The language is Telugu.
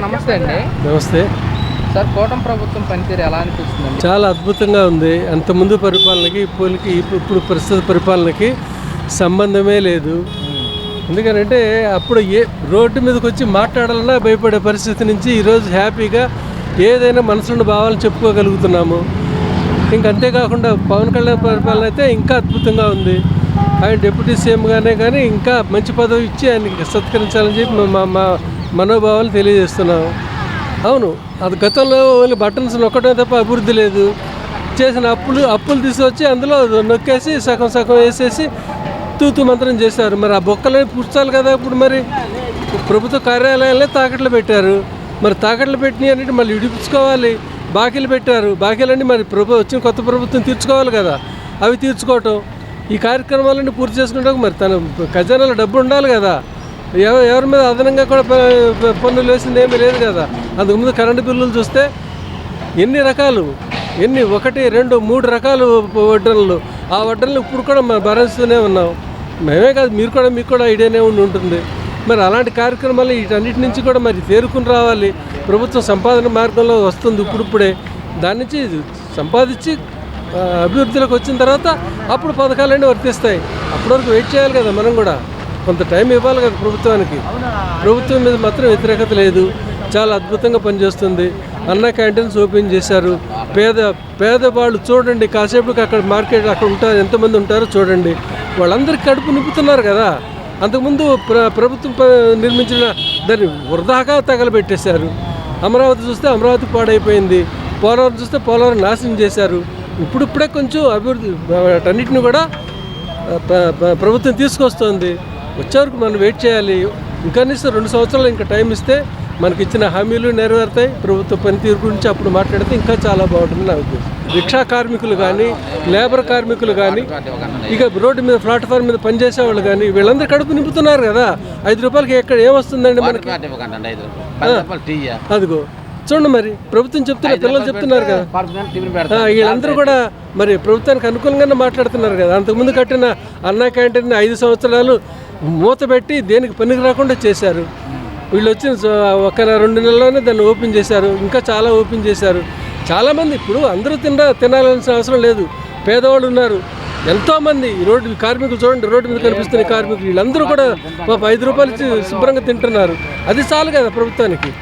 నమస్తే అండి. నమస్తే సార్, కూటమి ప్రభుత్వం పనితీరు ఎలా అనిపిస్తుందండి? చాలా అద్భుతంగా ఉంది. అంతకుముందు పరిపాలనకి ఇప్పుడు ప్రస్తుత పరిపాలనకి సంబంధమే లేదు. ఎందుకనంటే అప్పుడు రోడ్డు మీదకి వచ్చి మాట్లాడాలన్నా భయపడే పరిస్థితి నుంచి ఈరోజు హ్యాపీగా ఏదైనా మనసులో భావాలను చెప్పుకోగలుగుతున్నాము. అంతేకాకుండా పవన్ కళ్యాణ్ పరిపాలన అయితే ఇంకా అద్భుతంగా ఉంది. ఆయన డిప్యూటీ సీఎంగానే కానీ ఇంకా మంచి పదవి ఇచ్చి ఆయనకి సత్కరించాలని చెప్పి మా మనోభావాలు తెలియజేస్తున్నాము. అవును, అది గతంలో బటన్స్ నొక్కడం తప్ప అభివృద్ధి లేదు. చేసిన అప్పులు తీసుకొచ్చి అందులో నొక్కేసి సగం వేసేసి తూతు మంత్రం చేశారు. మరి ఆ బొక్కలని పుచ్చాలి కదా. ఇప్పుడు మరి ప్రభుత్వ కార్యాలయాలే తాకట్లు పెట్టారు. మరి తాకట్లు పెట్టినవి అన్నిటి మళ్ళీ విడిపించుకోవాలి. బాకీలు పెట్టారు. బాకీలన్నీ మరి వచ్చిన కొత్త ప్రభుత్వం తీర్చుకోవాలి కదా. అవి తీర్చుకోవటం, ఈ కార్యక్రమాలన్నీ పూర్తి చేసుకుంటే మరి తన ఖజానాలో డబ్బు ఉండాలి కదా. ఎవరి మీద అదనంగా కూడా పన్నులు వేసింది ఏమీ లేదు కదా. అంతకుముందు కరెంటు బిల్లులు చూస్తే ఎన్ని 1, 2, 3 రకాలు వడ్డనలు. ఆ వడ్డనలు ఇప్పుడు కూడా మనం భరిస్తూనే ఉన్నాం. మేమే కాదు, మీకు కూడా ఐడియానే ఉంటుంది. మరి అలాంటి కార్యక్రమాలు వీటన్నిటి నుంచి కూడా మరి తేరుకుని రావాలి. ప్రభుత్వం సంపాదన మార్గంలో వస్తుంది ఇప్పుడిప్పుడే. దాని నుంచి సంపాదించి అభివృద్ధిలోకి వచ్చిన తర్వాత అప్పుడు పథకాలన్నీ వర్తిస్తాయి. అప్పటి వరకు వెయిట్ చేయాలి కదా. మనం కూడా కొంత టైం ఇవ్వాలి కదా ప్రభుత్వానికి. ప్రభుత్వం మీద మాత్రం వ్యతిరేకత లేదు. చాలా అద్భుతంగా పనిచేస్తుంది. అన్న క్యాంటీన్స్ ఓపెన్ చేశారు. పేదవాళ్ళు చూడండి, కాసేపుకి అక్కడ మార్కెట్ అక్కడ ఉంటారు, ఎంతమంది ఉంటారో చూడండి. వాళ్ళందరికీ కడుపు నింపుతున్నారు కదా. అంతకుముందు ప్రభుత్వం నిర్మించిన దాన్ని వృధాగా తగలబెట్టేశారు. అమరావతి చూస్తే అమరావతి పాడైపోయింది. పోలవరం చూస్తే పోలవరం నాశనం చేశారు. ఇప్పుడిప్పుడే కొంచెం అభివృద్ధి అన్నిటిని కూడా ప్రభుత్వం తీసుకొస్తుంది. వచ్చేవరకు మనం వెయిట్ చేయాలి. ఇంకా 2 సంవత్సరాలు ఇంకా టైం ఇస్తే మనకి ఇచ్చిన హామీలు నెరవేరుతాయి. ప్రభుత్వ పనితీరు గురించి అప్పుడు మాట్లాడితే ఇంకా చాలా బాగుంటుంది నా ఉద్దేశం. రిక్షా కార్మికులు కానీ, లేబర్ కార్మికులు కానీ, ఇక రోడ్డు మీద ప్లాట్ఫామ్ మీద పనిచేసే వాళ్ళు కానీ వీళ్ళందరూ కడుపు నింపుతున్నారు కదా. 5 రూపాయలకి ఎక్కడ ఏమొస్తుందండి మనకి? అదిగో చూడండి, మరి ప్రభుత్వం చెప్తున్నారు, పిల్లలు చెప్తున్నారు కదా. వీళ్ళందరూ కూడా మరి ప్రభుత్వానికి అనుకూలంగానే మాట్లాడుతున్నారు కదా. అంతకుముందు కట్టిన అన్నా క్యాంటీన్ 5 సంవత్సరాలు మూత పెట్టి దేనికి పనికి రాకుండా చేశారు. వీళ్ళు వచ్చిన 1-2 నెలల్లోనే దాన్ని ఓపెన్ చేశారు. ఇంకా చాలా ఓపెన్ చేశారు. చాలామంది ఇప్పుడు అందరూ తినాల్సిన అవసరం లేదు. పేదవాళ్ళు ఉన్నారు ఎంతోమంది. రోడ్డు కార్మికులు చూడండి, రోడ్డు మీద కనిపిస్తున్న కార్మికులు వీళ్ళందరూ కూడా 5 రూపాయలు ఇచ్చి శుభ్రంగా తింటున్నారు. అది చాలు కదా ప్రభుత్వానికి.